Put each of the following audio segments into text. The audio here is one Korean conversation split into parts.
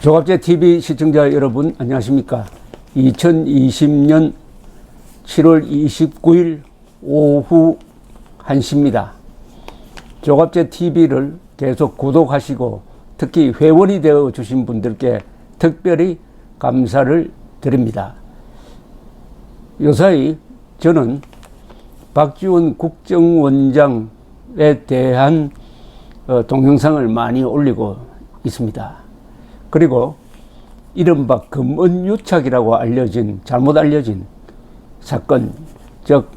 조갑제 TV 시청자 여러분 안녕하십니까. 2020년 7월 29일 오후 1시입니다. 조갑제 TV를 계속 구독하시고 특히 회원이 되어 주신 분들께 특별히 감사를 드립니다. 요사이 저는 박지원 국정원장에 대한 동영상을 많이 올리고 있습니다. 그리고 이른바 금은유착이라고 잘못 알려진 사건, 즉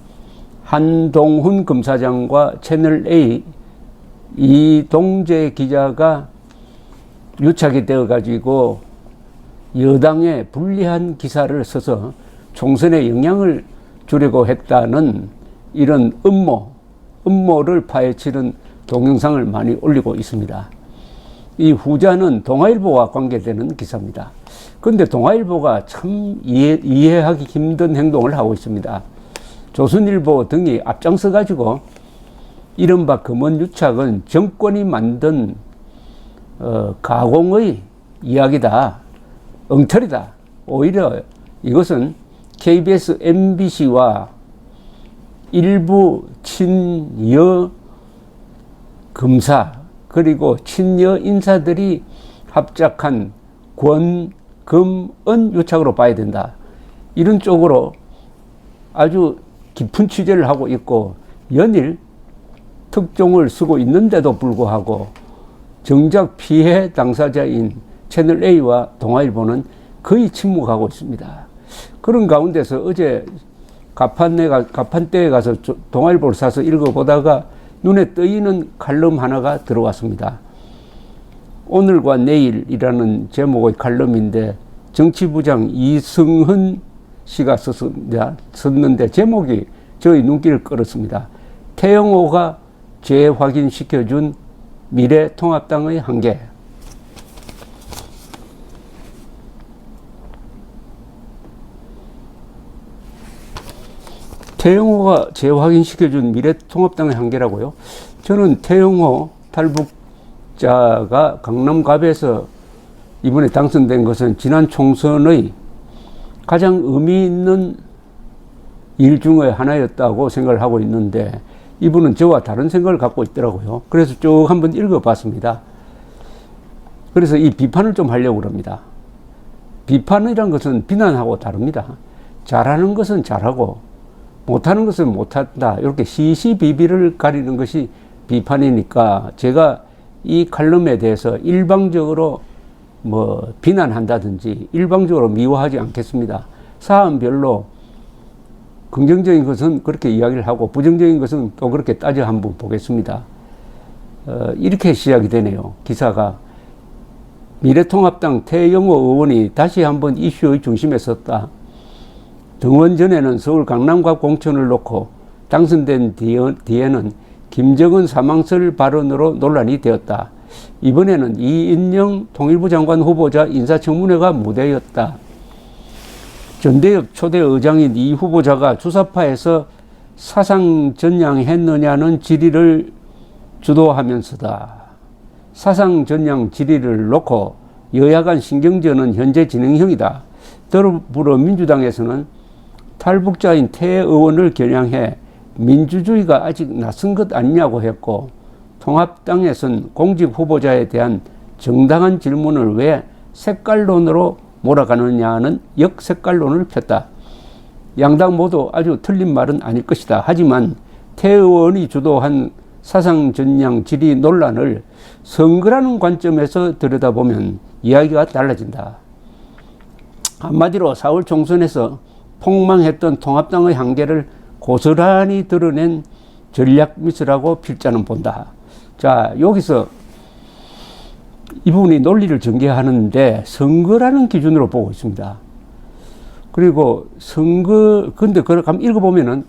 한동훈 검사장과 채널A 이동재 기자가 유착이 되어 가지고 여당에 불리한 기사를 써서 총선에 영향을 주려고 했다는 이런 음모를 파헤치는 동영상을 많이 올리고 있습니다. 이 후자는 동아일보와 관계되는 기사입니다. 그런데 동아일보가 참 이해하기 힘든 행동을 하고 있습니다. 조선일보 등이 앞장서 가지고 이른바 금은유착은 정권이 만든 가공의 이야기다, 엉터리다. 오히려 이것은 KBS, MBC와 일부 친여 검사 그리고 친여 인사들이 합작한 권-금-은 유착으로 봐야 된다. 이런 쪽으로 아주 깊은 취재를 하고 있고 연일 특종을 쓰고 있는데도 불구하고 정작 피해 당사자인 채널A와 동아일보는 거의 침묵하고 있습니다. 그런 가운데서 어제 가판대에 가서 동아일보를 사서 읽어보다가 눈에 띄는 칼럼 하나가 들어왔습니다. 오늘과 내일이라는 제목의 칼럼인데 정치부장 이승훈 씨가 썼는데 제목이 저희 눈길을 끌었습니다. 태영호가 재확인시켜준 미래통합당의 한계. 태영호가 재확인시켜준 미래통합당의 한계라고요? 저는 태영호 탈북자가 강남갑에서 이번에 당선된 것은 지난 총선의 가장 의미 있는 일 중에 하나였다고 생각을 하고 있는데 이분은 저와 다른 생각을 갖고 있더라고요. 그래서 쭉 한번 읽어봤습니다. 그래서 이 비판을 좀 하려고 합니다. 비판이란 것은 비난하고 다릅니다. 잘하는 것은 잘하고 못하는 것은 못한다. 이렇게 시시비비를 가리는 것이 비판이니까 제가 이 칼럼에 대해서 일방적으로 비난한다든지 일방적으로 미워하지 않겠습니다. 사안별로 긍정적인 것은 그렇게 이야기를 하고 부정적인 것은 또 그렇게 따져 한번 보겠습니다. 이렇게 시작이 되네요. 기사가 미래통합당 태영호 의원이 다시 한번 이슈의 중심에 섰다. 등원 전에는 서울 강남갑 공천을 놓고 당선된 뒤에는 김정은 사망설 발언으로 논란이 되었다. 이번에는 이인영 통일부 장관 후보자 인사청문회가 무대였다. 전대협 초대 의장인 이 후보자가 주사파에서 사상전향했느냐는 질의를 주도하면서다. 사상전향 질의를 놓고 여야 간 신경전은 현재 진행형이다. 더불어민주당에서는 탈북자인 태 의원을 겨냥해 민주주의가 아직 낯선 것 아니냐고 했고 통합당에서는 공직 후보자에 대한 정당한 질문을 왜 색깔론으로 몰아가느냐는 역색깔론을 폈다. 양당 모두 아주 틀린 말은 아닐 것이다. 하지만 태 의원이 주도한 사상전향 질의 논란을 선거라는 관점에서 들여다보면 이야기가 달라진다. 한마디로 4월 총선에서 폭망했던 통합당의 한계를 고스란히 드러낸 전략 미스라고 필자는 본다. 자, 여기서 이분이 논리를 전개하는데 선거라는 기준으로 보고 있습니다. 그리고 근데 그걸 한번 읽어보면은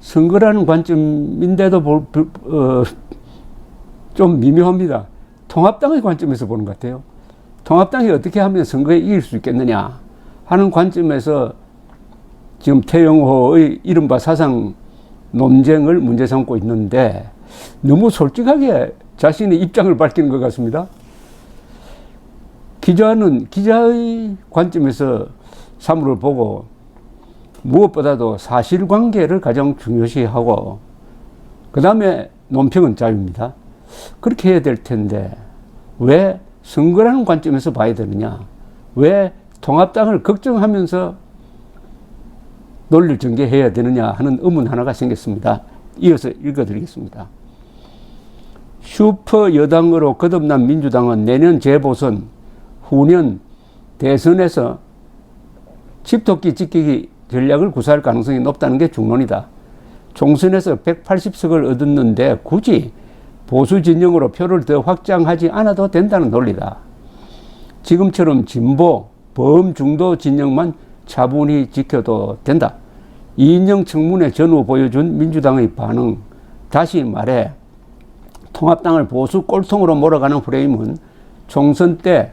선거라는 관점인데도 좀 미묘합니다. 통합당의 관점에서 보는 것 같아요. 통합당이 어떻게 하면 선거에 이길 수 있겠느냐 하는 관점에서 지금 태영호의 이른바 사상 논쟁을 문제 삼고 있는데 너무 솔직하게 자신의 입장을 밝히는 것 같습니다. 기자는 기자의 관점에서 사물을 보고 무엇보다도 사실관계를 가장 중요시하고 그 다음에 논평은 자유입니다. 그렇게 해야 될 텐데 왜 선거라는 관점에서 봐야 되느냐, 왜 통합당을 걱정하면서 논리를 전개해야 되느냐 하는 의문 하나가 생겼습니다. 이어서 읽어드리겠습니다. 슈퍼 여당으로 거듭난 민주당은 내년 재보선, 후년 대선에서 집토끼 지키기 전략을 구사할 가능성이 높다는 게 중론이다. 총선에서 180석을 얻었는데 굳이 보수 진영으로 표를 더 확장하지 않아도 된다는 논리다. 지금처럼 진보, 범중도 진영만 차분히 지켜도 된다. 이인영 청문회 전후 보여준 민주당의 반응, 다시 말해 통합당을 보수 꼴통으로 몰아가는 프레임은 총선 때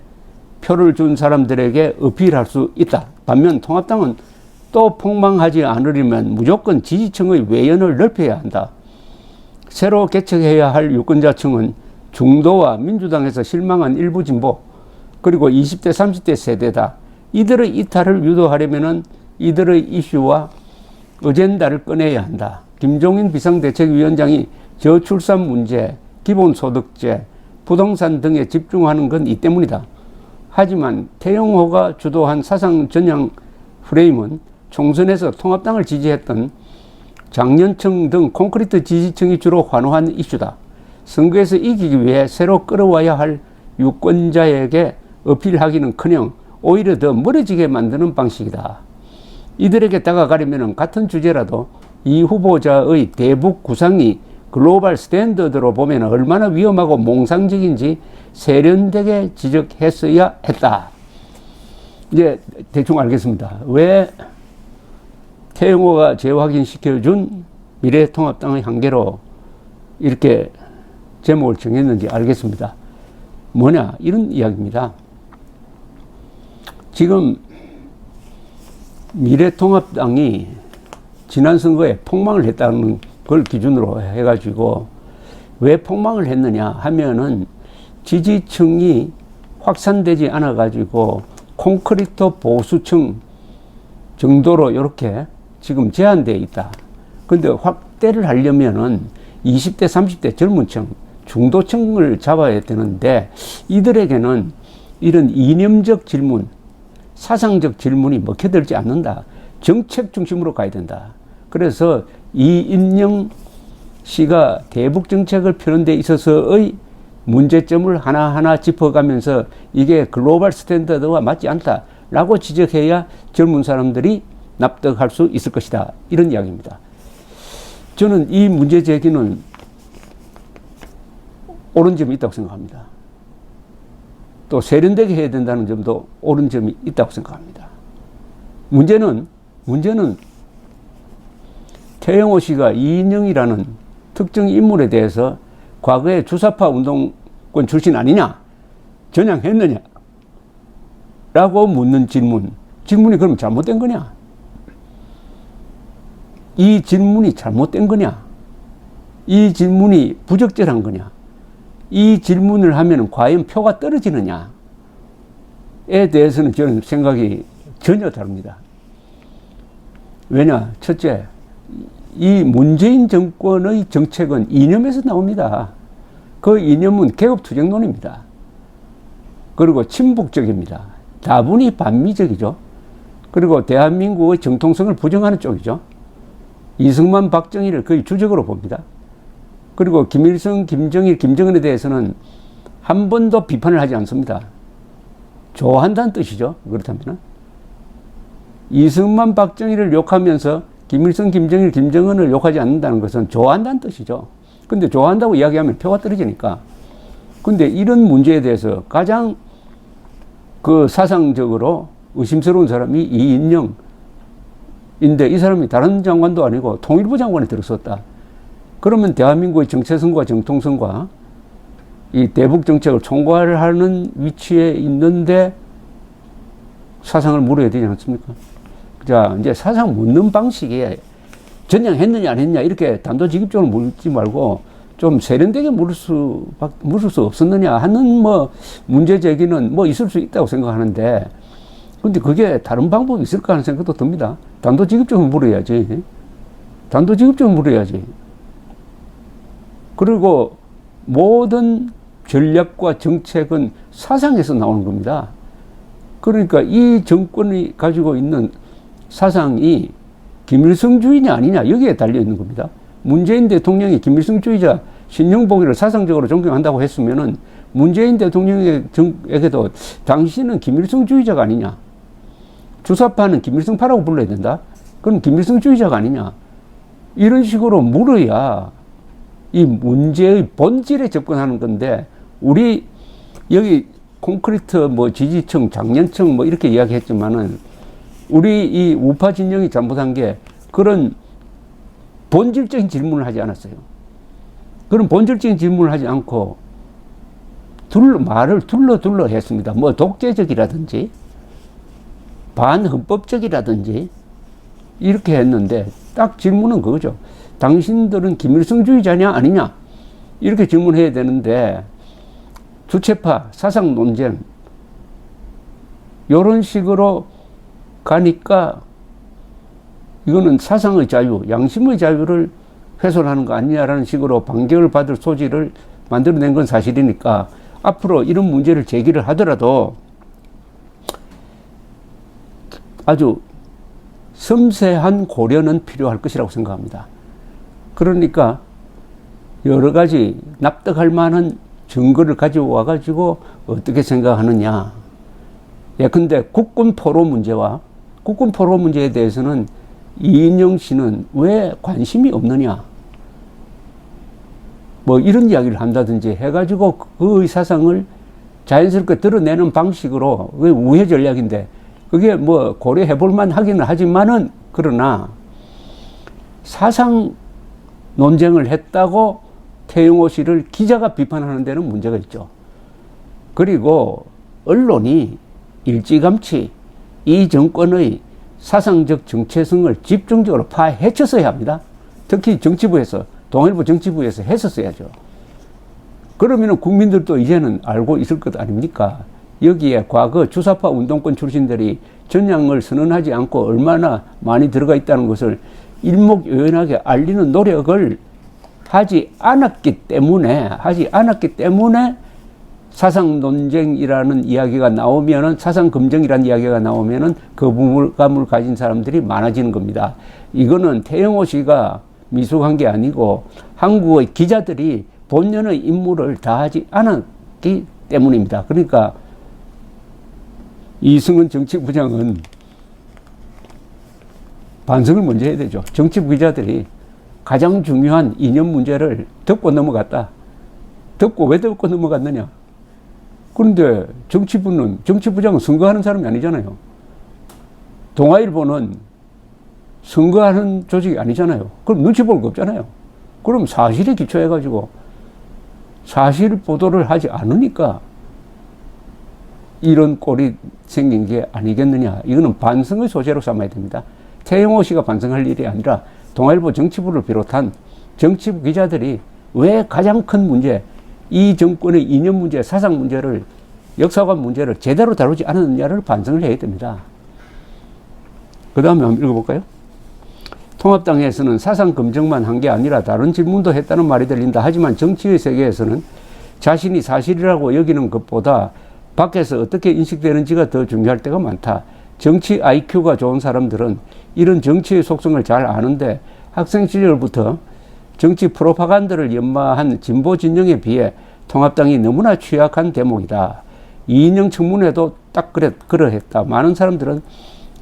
표를 준 사람들에게 어필할 수 있다. 반면 통합당은 또 폭망하지 않으려면 무조건 지지층의 외연을 넓혀야 한다. 새로 개척해야 할 유권자층은 중도와 민주당에서 실망한 일부 진보, 그리고 20대 30대 세대다. 이들의 이탈을 유도하려면 이들의 이슈와 어젠다를 꺼내야 한다. 김종인 비상대책위원장이 저출산 문제, 기본소득제, 부동산 등에 집중하는 건 이 때문이다. 하지만 태영호가 주도한 사상 전향 프레임은 총선에서 통합당을 지지했던 장년층 등 콘크리트 지지층이 주로 환호한 이슈다. 선거에서 이기기 위해 새로 끌어와야 할 유권자에게 어필하기는커녕 오히려 더 멀어지게 만드는 방식이다. 이들에게 다가가려면 같은 주제라도 이 후보자의 대북 구상이 글로벌 스탠더드로 보면 얼마나 위험하고 몽상적인지 세련되게 지적했어야 했다. 이제 대충 알겠습니다. 왜 태영호가 재확인시켜준 미래통합당의 한계로 이렇게 제목을 정했는지 알겠습니다. 뭐냐, 이런 이야기입니다. 지금 미래통합당이 지난 선거에 폭망을 했다는 걸 기준으로 해가지고 왜 폭망을 했느냐 하면은 지지층이 확산되지 않아가지고 콘크리트 보수층 정도로 이렇게 지금 제한되어 있다. 근데 확대를 하려면은 20대, 30대 젊은 층, 중도층을 잡아야 되는데 이들에게는 이런 이념적 질문, 사상적 질문이 먹혀들지 않는다. 정책 중심으로 가야 된다. 그래서 이인영 씨가 대북 정책을 펴는 데 있어서의 문제점을 하나하나 짚어가면서 이게 글로벌 스탠더드와 맞지 않다라고 지적해야 젊은 사람들이 납득할 수 있을 것이다. 이런 이야기입니다. 저는 이 문제 제기는 옳은 점이 있다고 생각합니다. 또 세련되게 해야 된다는 점도 옳은 점이 있다고 생각합니다. 문제는 태영호 씨가 이인영이라는 특정 인물에 대해서 과거에 주사파 운동권 출신 아니냐, 전향했느냐 라고 묻는 질문이 그럼 잘못된 거냐, 이 질문이 잘못된 거냐, 이 질문이 부적절한 거냐, 이 질문을 하면 과연 표가 떨어지느냐에 대해서는 저는 생각이 전혀 다릅니다. 왜냐, 첫째, 이 문재인 정권의 정책은 이념에서 나옵니다. 그 이념은 개업투쟁론입니다. 그리고 친북적입니다. 다분히 반미적이죠. 그리고 대한민국의 정통성을 부정하는 쪽이죠. 이승만, 박정희를 거의 주적으로 봅니다. 그리고 김일성, 김정일, 김정은에 대해서는 한 번도 비판을 하지 않습니다. 좋아한다는 뜻이죠. 그렇다면 이승만, 박정희를 욕하면서 김일성, 김정일, 김정은을 욕하지 않는다는 것은 좋아한다는 뜻이죠. 근데 좋아한다고 이야기하면 표가 떨어지니까. 근데 이런 문제에 대해서 가장 그 사상적으로 의심스러운 사람이 이인영인데 이 사람이 다른 장관도 아니고 통일부 장관에 들었었다. 그러면 대한민국의 정체성과 정통성과 이 대북 정책을 총괄하는 위치에 있는데 사상을 물어야 되지 않습니까? 자, 이제 사상 묻는 방식에 전향했느냐 안 했느냐 이렇게 단도직입적으로 묻지 말고 좀 세련되게 물을 수 없었느냐 하는 뭐 문제 제기는 뭐 있을 수 있다고 생각하는데, 근데 그게 다른 방법이 있을까 하는 생각도 듭니다. 단도직입적으로 물어야지. 단도직입적으로 물어야지. 그리고 모든 전략과 정책은 사상에서 나오는 겁니다. 그러니까 이 정권이 가지고 있는 사상이 김일성주의냐 아니냐 여기에 달려 있는 겁니다. 문재인 대통령이 김일성주의자 신용복이를 사상적으로 존경한다고 했으면은 문재인 대통령에게도 당신은 김일성주의자가 아니냐, 주사파는 김일성파라고 불러야 된다, 그럼 김일성주의자가 아니냐, 이런 식으로 물어야 이 문제의 본질에 접근하는 건데, 우리 여기 콘크리트 뭐 지지층, 장년층 뭐 이렇게 이야기했지만은 우리 이 우파 진영이 잘못한 게 그런 본질적인 질문을 하지 않았어요. 그런 본질적인 질문을 하지 않고 말을 둘러 했습니다. 뭐 독재적이라든지 반헌법적이라든지 이렇게 했는데, 딱 질문은 그거죠. 당신들은 김일성주의자냐 아니냐 이렇게 질문해야 되는데, 주체파, 사상 논쟁 이런 식으로 가니까 이거는 사상의 자유, 양심의 자유를 훼손하는 거 아니냐라는 식으로 반격을 받을 소지를 만들어낸 건 사실이니까, 앞으로 이런 문제를 제기를 하더라도 아주 섬세한 고려는 필요할 것이라고 생각합니다. 그러니까 여러 가지 납득할 만한 증거를 가지고 와가지고 어떻게 생각하느냐. 예컨대 국군 포로 문제에 대해서는 이인영 씨는 왜 관심이 없느냐, 뭐 이런 이야기를 한다든지 해가지고 그의 사상을 자연스럽게 드러내는 방식으로, 그게 우회 전략인데 그게 뭐 고려해 볼만 하기는 하지만은, 그러나 사상 논쟁을 했다고 태영호 씨를 기자가 비판하는 데는 문제가 있죠. 그리고 언론이 일찌감치 이 정권의 사상적 정체성을 집중적으로 파헤쳤어야 합니다. 특히 정치부에서, 동아일보 정치부에서 했었어야죠. 그러면 국민들도 이제는 알고 있을 것 아닙니까? 여기에 과거 주사파 운동권 출신들이 전향을 선언하지 않고 얼마나 많이 들어가 있다는 것을 일목요연하게 알리는 노력을 하지 않았기 때문에 사상 논쟁이라는 이야기가 나오면은, 사상 검증이라는 이야기가 나오면은 거부감을 가진 사람들이 많아지는 겁니다. 이거는 태영호 씨가 미숙한 게 아니고 한국의 기자들이 본연의 임무를 다하지 않았기 때문입니다. 그러니까 이승은 정치부장은 반성을 먼저 해야 되죠. 정치부 기자들이 가장 중요한 이념 문제를 덮고 넘어갔다. 왜 덮고 넘어갔느냐? 그런데 정치부장은 선거하는 사람이 아니잖아요. 동아일보는 선거하는 조직이 아니잖아요. 그럼 눈치 볼 거 없잖아요. 그럼 사실에 기초해가지고 사실 보도를 하지 않으니까 이런 꼴이 생긴 게 아니겠느냐. 이거는 반성의 소재로 삼아야 됩니다. 태영호 씨가 반성할 일이 아니라 동아일보 정치부를 비롯한 정치부 기자들이 왜 가장 큰 문제, 이 정권의 이념 문제, 사상 문제를, 역사관 문제를 제대로 다루지 않았느냐를 반성을 해야 됩니다. 그 다음에 한번 읽어볼까요? 통합당에서는 사상 검증만 한 게 아니라 다른 질문도 했다는 말이 들린다. 하지만 정치의 세계에서는 자신이 사실이라고 여기는 것보다 밖에서 어떻게 인식되는지가 더 중요할 때가 많다. 정치 IQ가 좋은 사람들은 이런 정치의 속성을 잘 아는데, 학생 시절부터 정치 프로파간다를 연마한 진보 진영에 비해 통합당이 너무나 취약한 대목이다. 이인영 청문회도 딱 그러했다. 많은 사람들은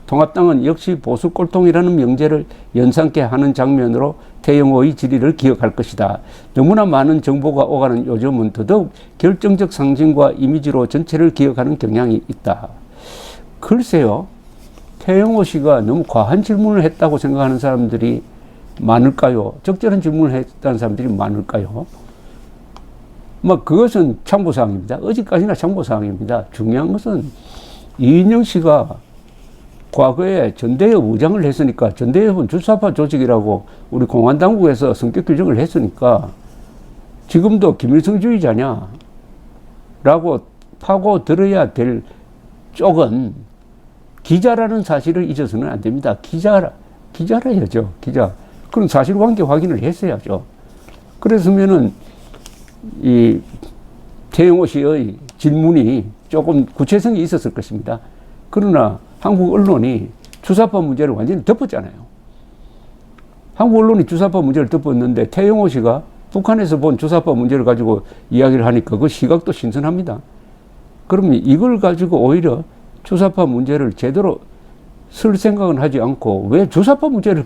통합당은 역시 보수 꼴통이라는 명제를 연상케 하는 장면으로 태영호의 질의를 기억할 것이다. 너무나 많은 정보가 오가는 요즘은 더더욱 결정적 상징과 이미지로 전체를 기억하는 경향이 있다. 글쎄요, 태영호 씨가 너무 과한 질문을 했다고 생각하는 사람들이 많을까요? 적절한 질문을 했다는 사람들이 많을까요? 그것은 참고사항입니다. 어디까지나 참고사항입니다. 중요한 것은 이인영 씨가 과거에 전대협 의장을 했으니까, 전대협은 주사파 조직이라고 우리 공안당국에서 성격 규정을 했으니까 지금도 김일성주의자냐? 라고 파고 들어야 될 쪽은 기자라는 사실을 잊어서는 안 됩니다. 기자라야죠. 기자. 그런 사실관계 확인을 했어야죠. 그랬으면은 이 태영호 씨의 질문이 조금 구체성이 있었을 것입니다. 그러나 한국 언론이 주사파 문제를 완전히 덮었잖아요. 한국 언론이 주사파 문제를 덮었는데 태영호 씨가 북한에서 본 주사파 문제를 가지고 이야기를 하니까 그 시각도 신선합니다. 그러면 이걸 가지고 오히려 주사파 문제를 제대로 쓸 생각은 하지 않고 왜 주사파 문제를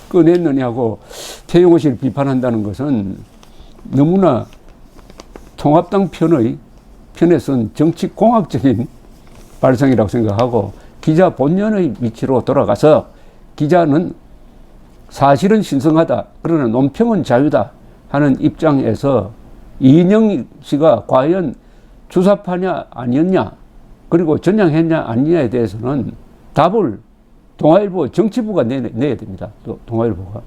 꺼냈느냐고 태영호 씨를 비판한다는 것은 너무나 통합당 편에 선 정치공학적인 발상이라고 생각하고 기자 본연의 위치로 돌아가서 기자는 사실은 신성하다. 그러나 논평은 자유다. 하는 입장에서 이인영 씨가 과연 주사파냐 아니었냐 그리고 전향했냐 아니냐에 대해서는 답을 동아일보 정치부가 내야 됩니다. 동아일보가.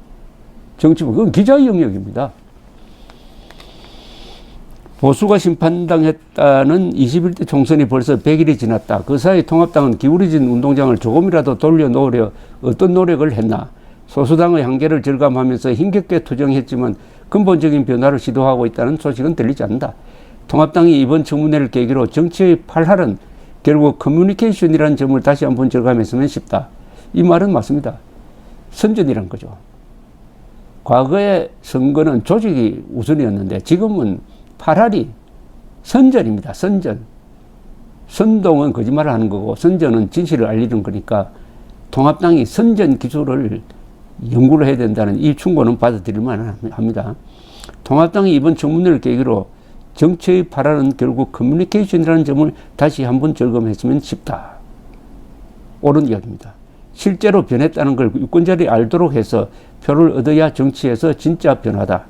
정치부. 그건 기자의 영역입니다. 보수가 심판당했다는 21대 총선이 벌써 100일이 지났다. 그 사이 통합당은 기울어진 운동장을 조금이라도 돌려놓으려 어떤 노력을 했나. 소수당의 한계를 절감하면서 힘겹게 투쟁했지만 근본적인 변화를 시도하고 있다는 소식은 들리지 않는다. 통합당이 이번 청문회를 계기로 정치의 팔할은 결국 커뮤니케이션이라는 점을 다시 한번 절감했으면 싶다. 이 말은 맞습니다. 선전이란 거죠. 과거의 선거는 조직이 우선이었는데 지금은 팔할이 선전입니다. 선전. 선동은 거짓말을 하는 거고 선전은 진실을 알리는 거니까 통합당이 선전 기술을 연구를 해야 된다는 이 충고는 받아들일만 합니다. 통합당이 이번 청문회를 계기로 정치의 발언은 결국 커뮤니케이션이라는 점을 다시 한번 점검했으면 싶다. 옳은 이야기입니다. 실제로 변했다는 걸 유권자들이 알도록 해서 표를 얻어야 정치에서 진짜 변화다.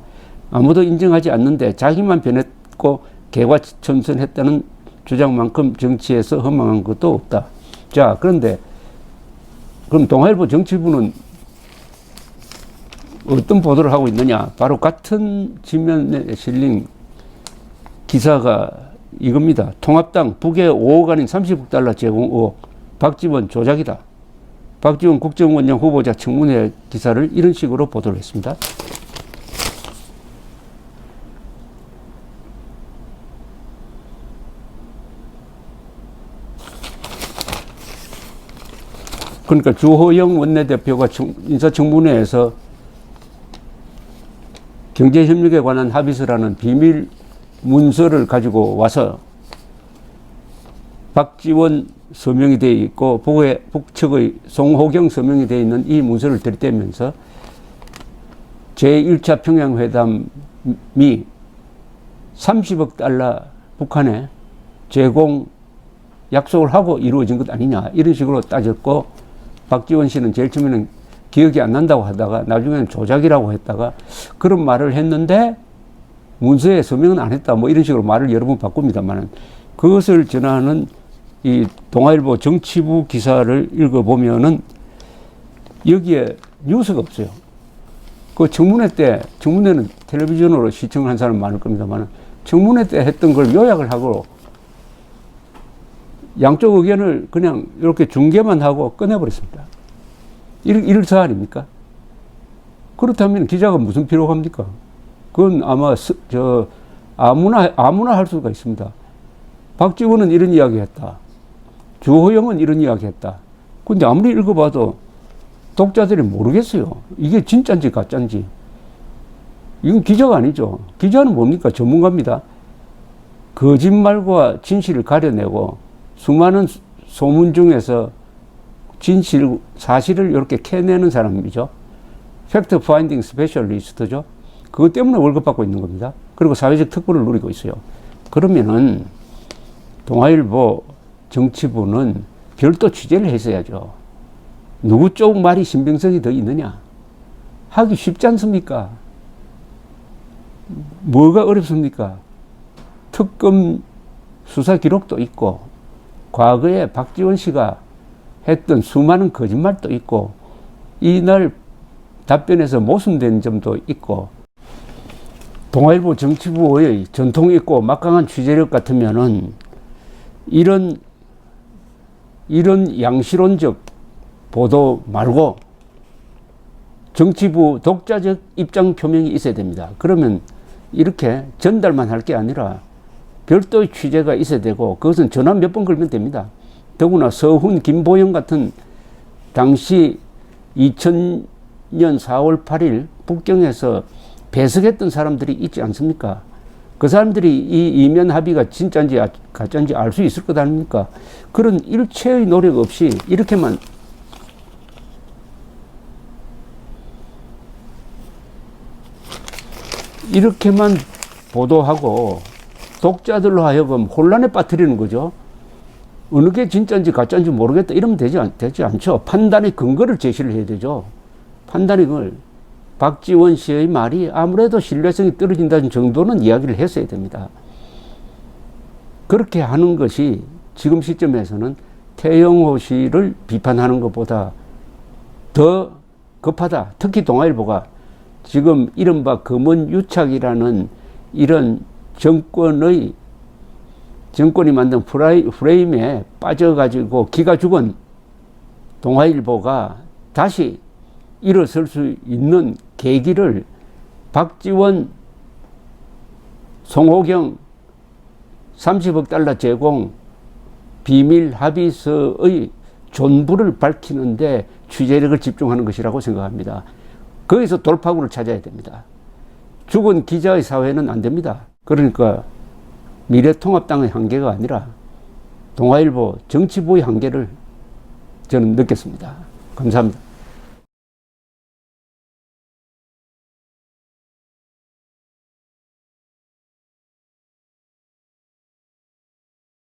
아무도 인정하지 않는데 자기만 변했고 개과천선했다는 주장만큼 정치에서 허망한 것도 없다. 자, 그런데 그럼 동아일보 정치부는 어떤 보도를 하고 있느냐? 바로 같은 지면에 실린 기사가 이겁니다. 통합당 북에 5억 아닌 30억 달러 제공 의혹. 박지원 조작이다. 박지원 국정원장 후보자 청문회 기사를 이런 식으로 보도를 했습니다. 그러니까 주호영 원내대표가 인사청문회에서 경제협력에 관한 합의서라는 비밀 문서를 가지고 와서 박지원 서명이 되어 있고 북측의 송호경 서명이 되어 있는 이 문서를 들이대면서 제1차 평양회담이 30억 달러 북한에 제공 약속을 하고 이루어진 것 아니냐 이런 식으로 따졌고 박지원 씨는 제일 처음에는 기억이 안 난다고 하다가 나중에는 조작이라고 했다가 그런 말을 했는데 문서에 서명은 안 했다 뭐 이런 식으로 말을 여러 번 바꿉니다만 그것을 전하는 이 동아일보 정치부 기사를 읽어보면은 여기에 뉴스가 없어요. 그 청문회 때, 청문회는 텔레비전으로 시청을 한 사람 많을 겁니다만 청문회 때 했던 걸 요약을 하고 양쪽 의견을 그냥 이렇게 중계만 하고 꺼내버렸습니다. 이럴 사안입니까? 그렇다면 기자가 무슨 필요가 합니까? 그건 아마 아무나 할 수가 있습니다. 박지원은 이런 이야기 했다. 주호영은 이런 이야기 했다. 근데 아무리 읽어봐도 독자들이 모르겠어요. 이게 진짜인지 가짜인지. 이건 기자가 아니죠. 기자는 뭡니까? 전문가입니다. 거짓말과 진실을 가려내고 수많은 소문 중에서 진실, 사실을 이렇게 캐내는 사람이죠. 팩트 파인딩 스페셜리스트죠. 그것 때문에 월급 받고 있는 겁니다. 그리고 사회적 특권을 누리고 있어요. 그러면은 동아일보 정치부는 별도 취재를 했어야죠. 누구 쪽 말이 신빙성이 더 있느냐? 하기 쉽지 않습니까? 뭐가 어렵습니까? 특검 수사 기록도 있고 과거에 박지원 씨가 했던 수많은 거짓말도 있고 이날 답변에서 모순된 점도 있고 동아일보 정치부의 전통 있고 막강한 취재력 같으면은 이런 양시론적 보도 말고 정치부 독자적 입장 표명이 있어야 됩니다. 그러면 이렇게 전달만 할 게 아니라 별도의 취재가 있어야 되고 그것은 전화 몇 번 걸면 됩니다. 더구나 서훈, 김보영 같은 당시 2000년 4월 8일 북경에서 배석했던 사람들이 있지 않습니까? 그 사람들이 이 이면 합의가 진짜인지 가짜인지 알 수 있을 것 아닙니까? 그런 일체의 노력 없이 이렇게만 보도하고 독자들로 하여금 혼란에 빠뜨리는 거죠. 어느 게 진짜인지 가짜인지 모르겠다 이러면 되지 않죠. 판단의 근거를 제시를 해야 되죠. 판단의 걸 박지원 씨의 말이 아무래도 신뢰성이 떨어진다는 정도는 이야기를 했어야 됩니다. 그렇게 하는 것이 지금 시점에서는 태영호 씨를 비판하는 것보다 더 급하다. 특히 동아일보가 지금 이른바 검은 유착이라는 이런 정권이 만든 프레임에 빠져가지고 기가 죽은 동아일보가 다시 일어설 수 있는 계기를 박지원, 송호경 30억 달러 제공 비밀 합의서의 존부를 밝히는데 취재력을 집중하는 것이라고 생각합니다. 거기서 돌파구를 찾아야 됩니다. 죽은 기자의 사회는 안 됩니다. 그러니까 미래통합당의 한계가 아니라 동아일보 정치부의 한계를 저는 느꼈습니다. 감사합니다.